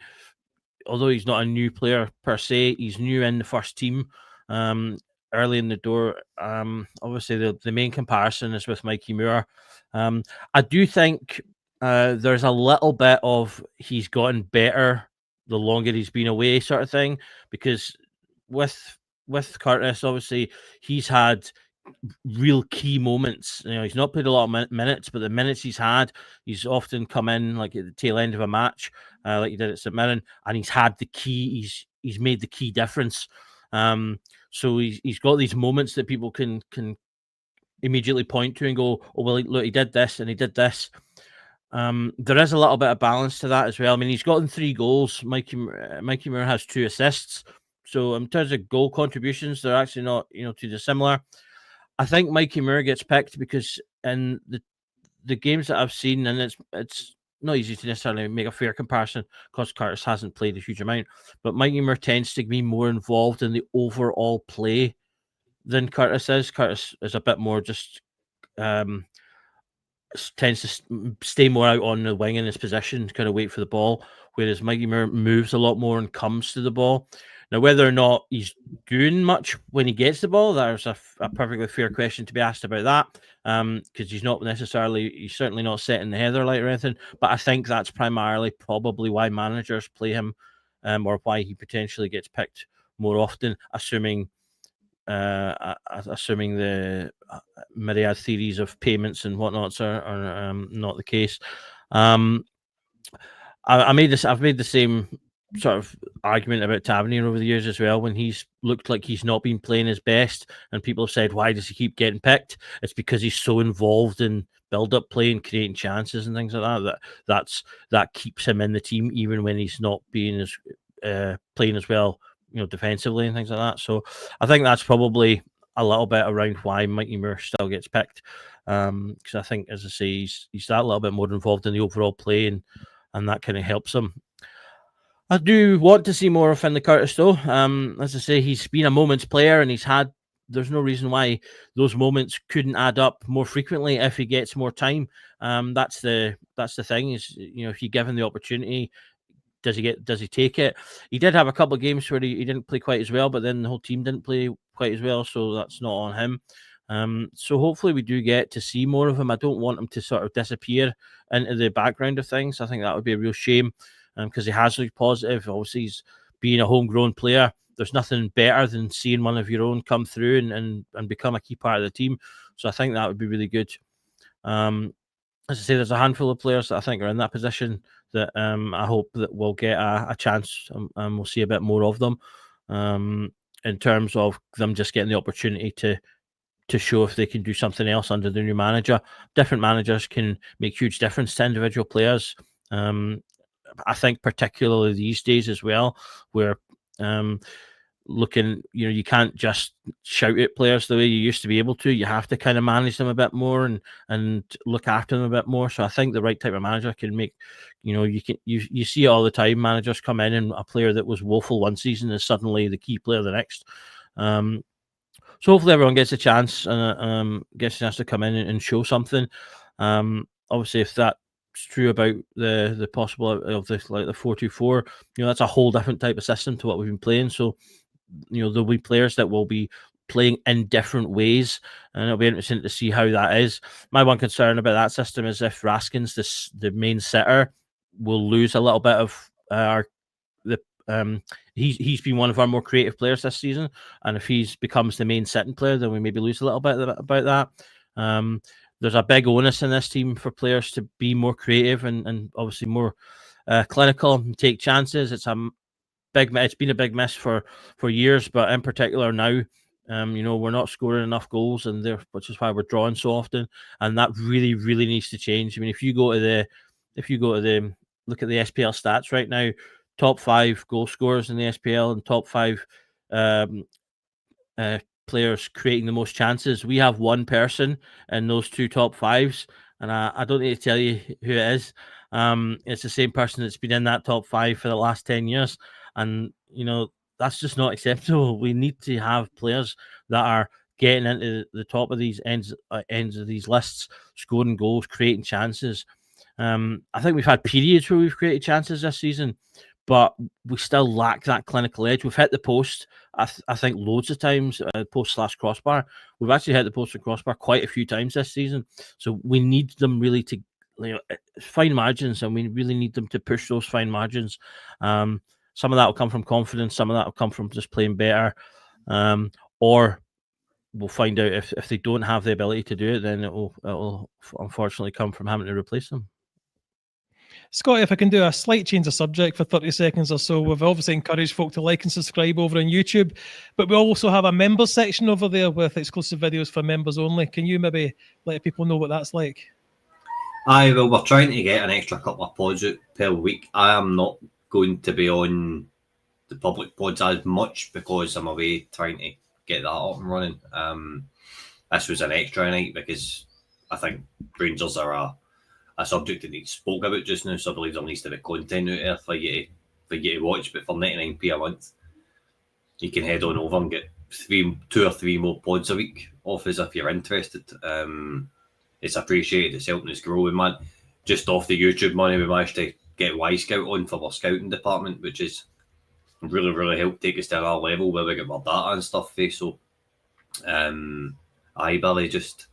although he's not a new player per se, he's new in the first team early in the door. Obviously, the main comparison is with Mikey Moore. I do think there's a little bit of he's gotten better the longer he's been away sort of thing, because with Curtis, obviously, he's had real key moments. He's not played a lot of minutes, but the minutes he's had, he's often come in like at the tail end of a match, like he did at St Mirren, and he's had the key. He's made the key difference. So he's got these moments that people can immediately point to and go, oh well, look, he did this and he did this. There is a little bit of balance to that as well. I mean, he's gotten 3 goals. Mikey Moore has 2 assists. So in terms of goal contributions, they're actually not too dissimilar. I think Mikey Moore gets picked because in the games that I've seen, and it's not easy to necessarily make a fair comparison because Curtis hasn't played a huge amount, but Mikey Moore tends to be more involved in the overall play than Curtis is. Curtis is a bit more just tends to stay more out on the wing in his position, kind of wait for the ball, whereas Mikey Moore moves a lot more and comes to the ball. Now, whether or not he's doing much when he gets the ball, there's a perfectly fair question to be asked about that, because he's certainly not setting the header light or anything, but I think that's primarily probably why managers play him, or why he potentially gets picked more often, assuming the myriad theories of payments and whatnots are not the case. I've made the same sort of argument about Tavernier over the years as well, when he's looked like he's not been playing his best and people have said, why does he keep getting picked? It's because he's so involved in build-up play and creating chances and things like that. That keeps him in the team even when he's not being as playing as well, defensively and things like that. So I think that's probably a little bit around why Mikey Moore still gets picked, because I think, as I say, he's that little bit more involved in the overall play, and that kind of helps him. I do want to see more of Finlay Curtis, though. As I say, he's been a moments player, and there's no reason why those moments couldn't add up more frequently if he gets more time. That's the thing, is, if you give him the opportunity, does he take it? He did have a couple of games where he didn't play quite as well, but then the whole team didn't play quite as well, so that's not on him. So hopefully we do get to see more of him. I don't want him to sort of disappear into the background of things. I think that would be a real shame, because he has looked positive. Obviously, he's being a homegrown player. There's nothing better than seeing one of your own come through and become a key part of the team. So I think that would be really good. As I say, there's a handful of players that I think are in that position that I hope that we'll get a chance, and we'll see a bit more of them, in terms of them just getting the opportunity to show if they can do something else under the new manager. Different managers can make huge difference to individual players. I think particularly these days as well, where looking, you can't just shout at players the way you used to be able to. You have to kind of manage them a bit more and look after them a bit more. So I think the right type of manager can make, you see it all the time. Managers come in and a player that was woeful one season is suddenly the key player the next. So hopefully everyone gets a chance and gets a chance to come in and show something. Obviously, if that's true about the possible of this, like the 4-2-4, that's a whole different type of system to what we've been playing. So there'll be players that will be playing in different ways, and it'll be interesting to see how that is. My one concern about that system is if Raskins, the main sitter, will lose a little bit of he's been one of our more creative players this season, and if he becomes the main sitting player, then we maybe lose a little bit about that. There's a big onus in this team for players to be more creative and obviously more clinical and take chances. It's been a big miss for years, but in particular now, we're not scoring enough goals, which is why we're drawing so often, and that really, really needs to change. I mean, if you go to the look at the SPL stats right now, top 5 goal scorers in the SPL and top 5 players creating the most chances. We have one person in those 2 top 5s, and I don't need to tell you who it is. It's the same person that's been in that top 5 for the last 10 years, and that's just not acceptable. We need to have players that are getting into the top of these ends of these lists, scoring goals, creating chances. I think we've had periods where we've created chances this season, but we still lack that clinical edge. We've hit the post, I think, loads of times, post/crossbar. We've actually hit the post and crossbar quite a few times this season. So we need them really to fine margins, and we really need them to push those fine margins. Some of that will come from confidence. Some of that will come from just playing better. Or we'll find out if they don't have the ability to do it, then it will unfortunately come from having to replace them. Scotty, if I can do a slight change of subject for 30 seconds or so, we've obviously encouraged folk to like and subscribe over on YouTube, but we also have a members section over there with exclusive videos for members only. Can you maybe let people know what that's like? Aye, well, we're trying to get an extra couple of pods out per week. I am not going to be on the public pods as much because I'm away trying to get that up and running. This was an extra night because I think Rangers are a subject that needs spoke about just now, so I believe there needs to be content out there for you to watch. But for 99p a month, you can head on over and get 2 or 3 more pods a week off us if you're interested. It's appreciated. It's helping us grow. And man, just off the YouTube money, we managed to get Y-Scout on for our scouting department, which is really, really helped take us to another level where we get more data and stuff. So, aye, Billy, just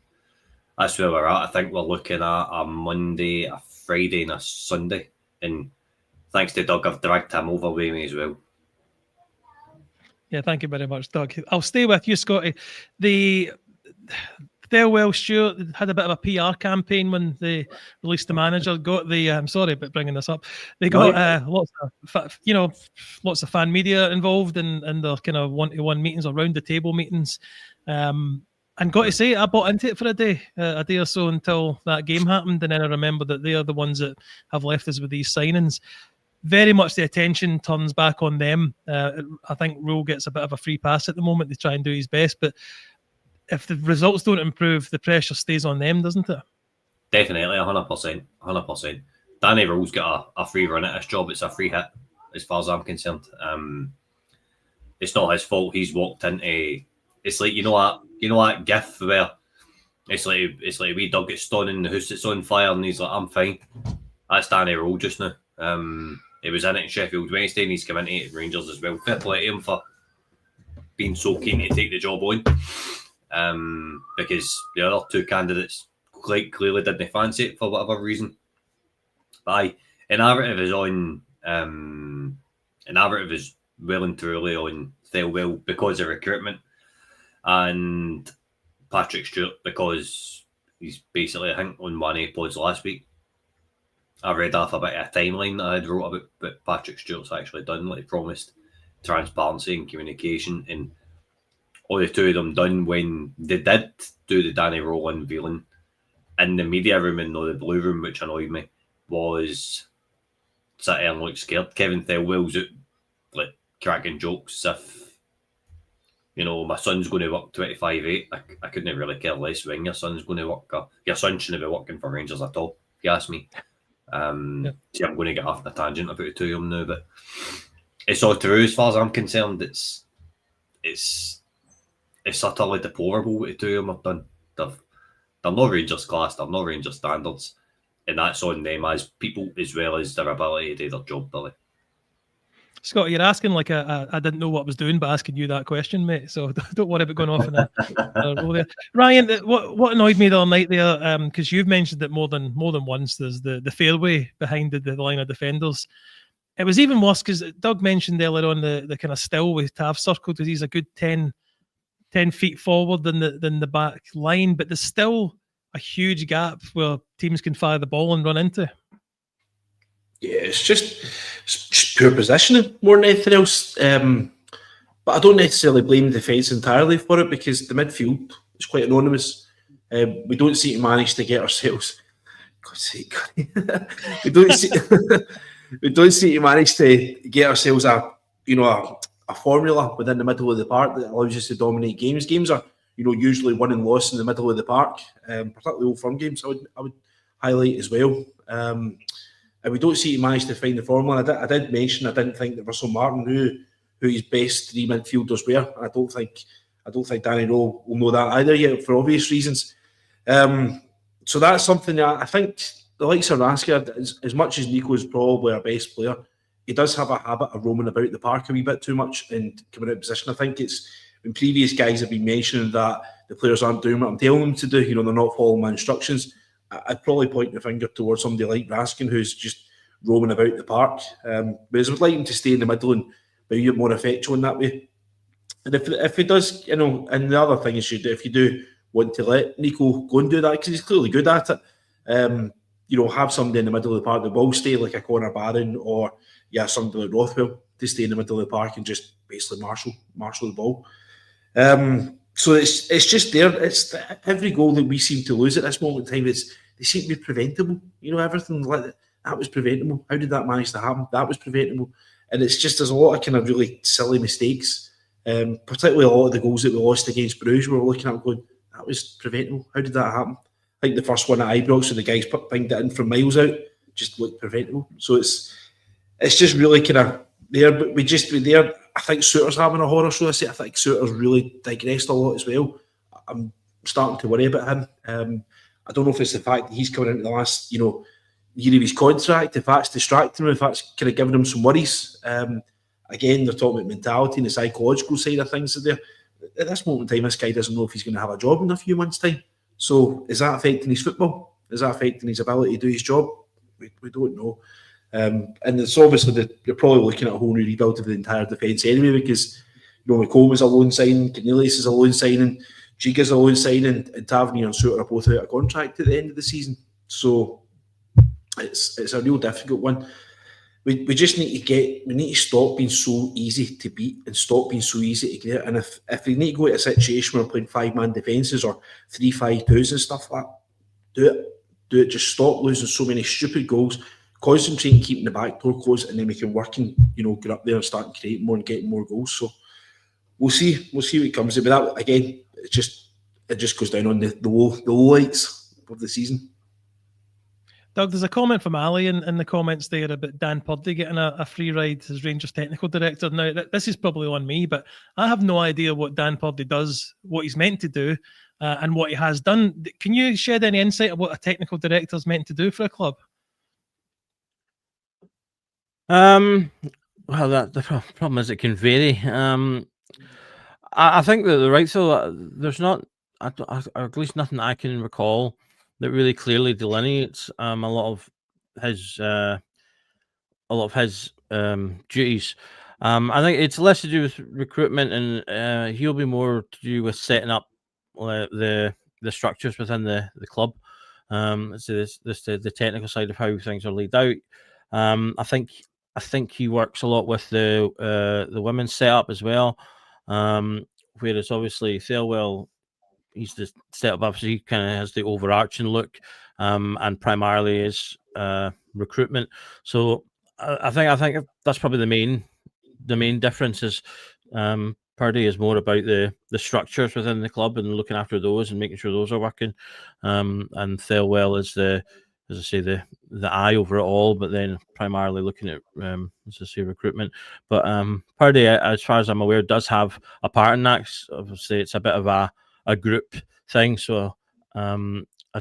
that's where we're at. I think we're looking at a Monday, a Friday, and a Sunday. And thanks to Doug, I've dragged him over with me as well. Yeah, thank you very much, Doug. I'll stay with you, Scotty. Thelwell Stewart had a bit of a PR campaign when they released the manager. Got the I'm sorry about bringing this up. They got lots of fan media involved in their kind of one-to-one meetings or round the table meetings. And got to say, I bought into it for a day or so until that game happened, and then I remember that they are the ones that have left us with these signings. Very much the attention turns back on them. I think Rule gets a bit of a free pass at the moment to try and do his best, but if the results don't improve, the pressure stays on them, doesn't it? Definitely, 100%. 100%. Danny Rule's got a free run at his job. It's a free hit, as far as I'm concerned. It's not his fault. He's walked into. It's like you know that gif where it's like we Doug gets stoned in the house that's on fire, and he's like, "I'm fine." That's Danny Rule just now. He was in it in Sheffield Wednesday, and he's come into it at Rangers as well. Fair play to him for being so keen to take the job on. Because the other two candidates quite clearly didn't fancy it for whatever reason. But a narrative is on. A narrative is well and truly on Thelwell because of recruitment, and Patrick Stewart because he's basically, I think, on one of pods last week. I read off a bit of a timeline that I had wrote about what Patrick Stewart's actually done. Like he promised transparency and communication, and all the two of them done when they did do the Danny Rule unveiling in the media room and not the blue room, which annoyed me, was sit there and look scared. Kevin Thelwell's out like cracking jokes as if, you know, my son's going to work 25/8. I couldn't really care less when your son's going to work. Your son shouldn't be working for Rangers at all, if you ask me. See, I'm going to get off the tangent about the two of them now, but it's all true as far as I'm concerned. It's utterly deplorable what the two of them have done. They're not Rangers class, they're not Rangers standards, and that's on them as people as well as their ability to do their job, Billy. Scott, you're asking like I didn't know what I was doing, but asking you that question, mate. So don't worry about going off in a roll there. Ryan, what annoyed me the other night there, because you've mentioned it more than once. There's the fairway behind the line of defenders. It was even worse because Doug mentioned earlier on the kind of still with Tav circle because he's a good 10 feet forward than the back line, but there's still a huge gap where teams can fire the ball and run into. Yeah, it's just pure positioning more than anything else. But I don't necessarily blame the defence entirely for it because the midfield is quite anonymous. We don't seem to manage to get ourselves. God's sake, we don't seem to manage to get ourselves a formula within the middle of the park that allows us to dominate games. Games are usually won and lost in the middle of the park, particularly Old Firm games. I would highlight as well. And we don't seem to manage to find the formula. I did mention I didn't think that Russell Martin knew who his best three midfielders were. I don't think Danny Rule will know that either yet for obvious reasons. So that's something that I think the likes of Rasker, as much as Nico is probably our best player, he does have a habit of roaming about the park a wee bit too much and coming out of position. I think it's when previous guys have been mentioning that the players aren't doing what I'm telling them to do, they're not following my instructions. I'd probably point the finger towards somebody like Raskin who's just roaming about the park. Whereas I would like him to stay in the middle and be more effectual in that way. And if he does, and the other thing is if you do want to let Nico go and do that, because he's clearly good at it, have somebody in the middle of the park that will stay like a Connor Barron or somebody like Rothwell to stay in the middle of the park and just basically marshal the ball. So it's just there. It's every goal that we seem to lose at this moment in time. They seem to be preventable. Everything like that was preventable. How did that manage to happen? That was preventable. And it's just there's a lot of kind of really silly mistakes. Particularly a lot of the goals that we lost against Bruges, we were looking at going, that was preventable. How did that happen? I think the first one at Ibrox, so the guys pinged it in from miles out, just looked preventable. So it's just really kind of there. But we there. I think Souttar's having a horror show. I think Souttar's really digressed a lot as well. I'm starting to worry about him. I don't know if it's the fact that he's coming into the last, year of his contract, if that's distracting him, if that's kind of giving him some worries. Again, they're talking about mentality and the psychological side of things there. At this moment in time, this guy doesn't know if he's going to have a job in a few months' time. So is that affecting his football? Is that affecting his ability to do his job? We don't know. And it's obviously you're probably looking at a whole new rebuild of the entire defence anyway, because McComb was a loan signing, Cornelius is a loan signing, Giga's a loan signing, and Tavernier and Souttar are both out of contract at the end of the season. So it's a real difficult one. we just need to stop being so easy to beat and stop being so easy to get. And if we need to go to a situation where we're playing 5-man defences or 3-5-2s and stuff like that, do it. Just stop losing so many stupid goals. Concentrate on keeping the back door closed, and then we can work and get up there and start creating more and getting more goals. So we'll see what comes of it. But that again, it just goes down on the low lights of the season. Doug, there's a comment from Ali in the comments there about Dan Purdy getting a free ride as Rangers technical director. Now, this is probably on me, but I have no idea what Dan Purdy does, what he's meant to do, and what he has done. Can you shed any insight on what a technical director is meant to do for a club? Well, the problem is it can vary. I think that the right, so there's not, or at least nothing I can recall that really clearly delineates a lot of his duties. I think it's less to do with recruitment, and he'll be more to do with setting up the structures within the club. So the technical side of how things are laid out. I think he works a lot with the women's setup as well. Whereas obviously Thelwell, he's the setup. Obviously, he kind of has the overarching look, and primarily is recruitment. So I think that's probably the main difference is Purdy is more about the structures within the club and looking after those and making sure those are working. And Thelwell is the eye over it all, but then primarily looking at recruitment. But Purdy, as far as I'm aware, does have a part in that. Obviously, it's a bit of a group thing. So I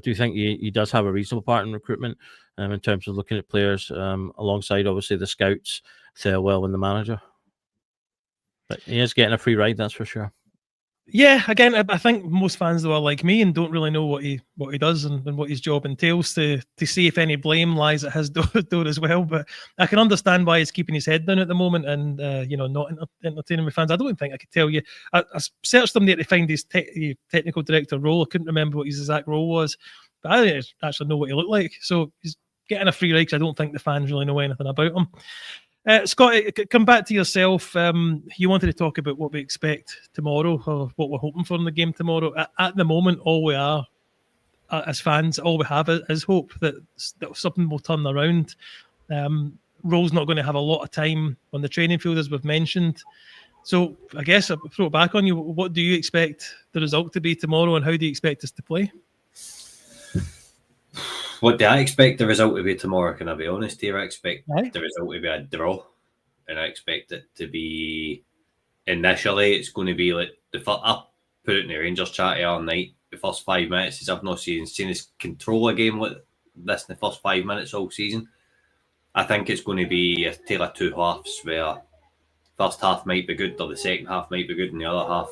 do think he does have a reasonable part in recruitment in terms of looking at players alongside obviously the scouts, Thelwell and the manager. But he is getting a free ride, that's for sure. Yeah, again, I think most fans though are like me and don't really know what he does and what his job entails to see if any blame lies at his door as well. But I can understand why he's keeping his head down at the moment and not entertaining with fans. I don't think I could tell you. I searched him there to find his technical director role. I couldn't remember what his exact role was, but I didn't actually know what he looked like. So he's getting a free ride because I don't think the fans really know anything about him. Scott, come back to yourself. You wanted to talk about what we expect tomorrow or what we're hoping for in the game tomorrow. At the moment, all we are, as fans, all we have is hope that something will turn around. Rowe's not going to have a lot of time on the training field, as we've mentioned. So I guess I'll throw it back on you. What do you expect the result to be tomorrow and how do you expect us to play? What do I expect the result to be tomorrow? Can I be honest here? I expect the result to be a draw, and I expect it to be initially. It's going to be like I put it in the Rangers chat all night. The first 5 minutes is I've not seen us control a game like this in the first 5 minutes all season. I think it's going to be a tale of two halves where first half might be good or the second half might be good, and the other half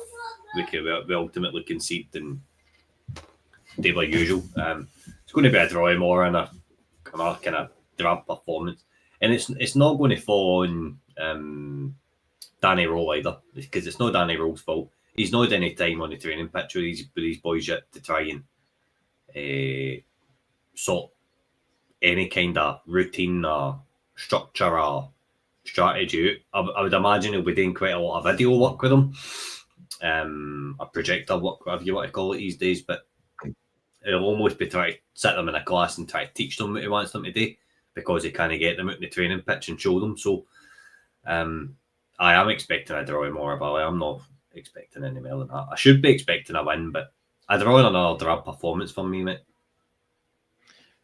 we ultimately concede and do like usual. It's going to be a draw more and a kind of drab performance, and it's not going to fall on Danny Rowe either, because it's not Danny Rowe's fault. He's not had any time on the training pitch with these boys yet to try and sort any kind of routine or structure or strategy. I would imagine he'll be doing quite a lot of video work with them, a projector work, whatever you want to call it these days, but it'll almost be trying to sit them in a class and try to teach them what he wants them to do, because he can't get them out in the training pitch and show them. So I am expecting a draw more, but I'm not expecting any more than that. I should be expecting a win, but a draw and another drab performance for me, mate.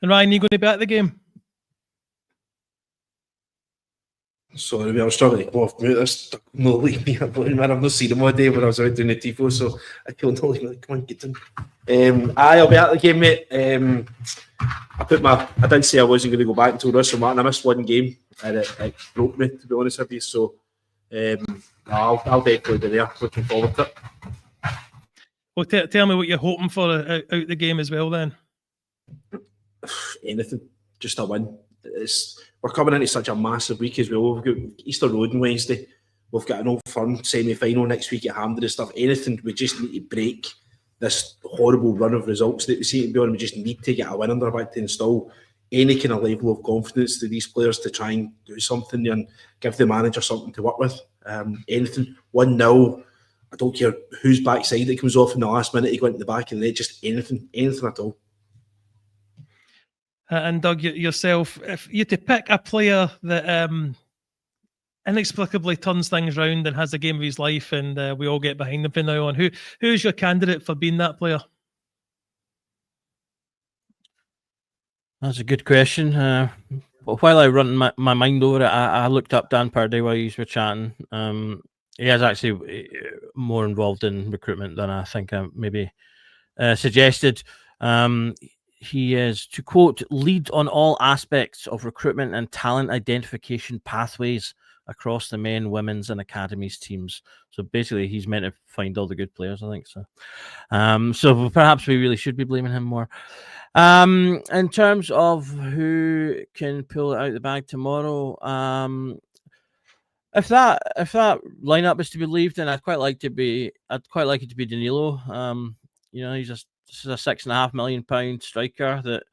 And Ryan, you going to be at the game? Sorry, I was struggling to go off mute. That's no leave me alone, man. I've not seen him all day when I was out doing the tifo, so I feel no like, come on, get in. I'll be at the game, mate. I did say I wasn't going to go back until Russell Martin. I missed one game and it broke me, to be honest with you. So I'll definitely be there. Looking forward to it. Well, tell me what you're hoping for out the game as well, then. Anything, just a win. We're coming into such a massive week as well. We've got Easter Road on Wednesday. We've got an Old Firm semi-final next week at Hampden and stuff. Anything, we just need to break this horrible run of results that we seem to be on. We just need to get a win under our back to install any kind of level of confidence to these players to try and do something and give the manager something to work with. Anything 1-0, I don't care whose backside it comes off in the last minute, he go into the back and just anything at all. And Doug, yourself, if you had to pick a player that inexplicably turns things round and has the game of his life, and we all get behind him from now on, who's your candidate for being that player? That's a good question. But while I run my mind over it, I looked up Dan Purdy while you were chatting. He is actually more involved in recruitment than I think I maybe suggested. He is, to quote, lead on all aspects of recruitment and talent identification pathways across the men, women's, and academies teams. So basically, he's meant to find all the good players, I think. So, so perhaps we really should be blaming him more. In terms of who can pull it out of the bag tomorrow, if that lineup is to be believed, then I'd quite like it to be Danilo. He's a £6.5 million striker that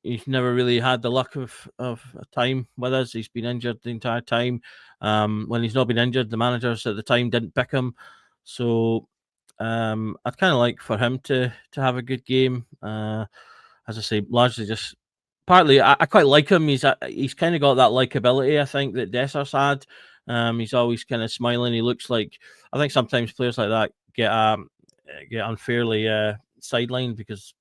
he's never really had the luck of a time with us. He's been injured the entire time. When he's not been injured, the managers at the time didn't pick him. So I'd kind of like for him to have a good game. As I say, largely just partly I quite like him. He's kind of got that likability, I think, that Dessers had. He's always kind of smiling. He looks like, I think sometimes players like that get unfairly sidelined because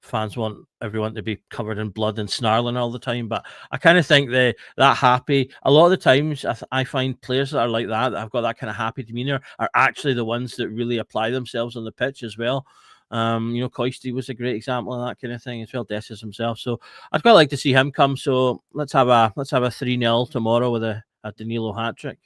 fans want everyone to be covered in blood and snarling all the time. But I kind of think that happy, a lot of the times I find players that are like that have got that kind of happy demeanor, are actually the ones that really apply themselves on the pitch as well. Koisty was a great example of that kind of thing as well, Dessers himself. So I'd quite like to see him come. So let's have a 3-0 tomorrow with a Danilo hat-trick.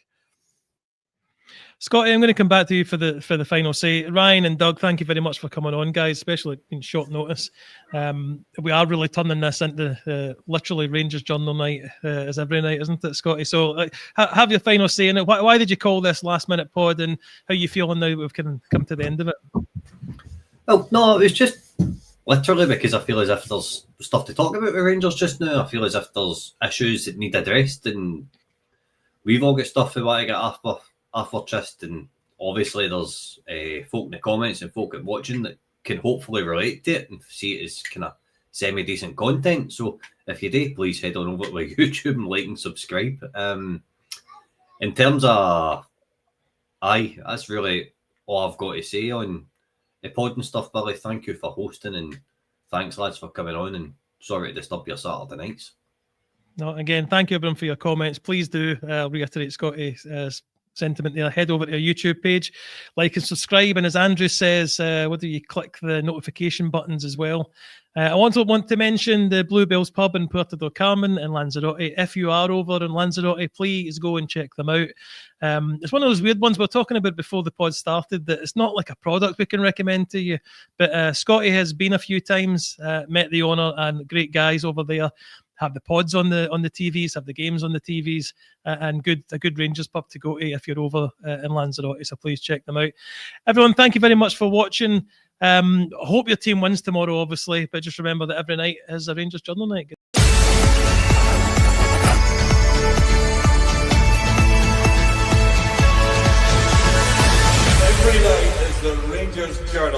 Scotty, I'm going to come back to you for the final say. Ryan and Doug, thank you very much for coming on, guys, especially in short notice. We are really turning this into literally Rangers Journal night, as every night, isn't it, Scotty? So have your final say in it. Why did you call this last minute pod, and how are you feeling now we've come to the end of it? Well, no, it was just literally because I feel as if there's stuff to talk about with Rangers just now. I feel as if there's issues that need addressed, and we've all got stuff we want to get off our chest, and obviously there's folk in the comments and folk watching that can hopefully relate to it and see it as kind of semi-decent content. So if you do, please head on over to YouTube and like and subscribe. In terms of that's really all I've got to say on the pod and stuff, Billy. Thank you for hosting, and thanks, lads, for coming on, and sorry to disturb your Saturday nights. No, again, thank you everyone for your comments. Please do reiterate Scotty's sentiment there. Head over to our YouTube page, like and subscribe, and as Andrew says, whether you click the notification buttons as well. I also want to mention the Bluebells pub in Puerto del Carmen in Lanzarote. If you are over in Lanzarote, please go and check them out. It's one of those weird ones we were talking about before the pod started, that it's not like a product we can recommend to you, but Scotty has been a few times, met the owner, and great guys over there. Have the pods on the TVs, have the games on the TVs, and a good Rangers pub to go to if you're over in Lanzarote. So please check them out. Everyone, thank you very much for watching. I hope your team wins tomorrow, obviously, but just remember that every night is a Rangers Journal night. Every night is the Rangers Journal.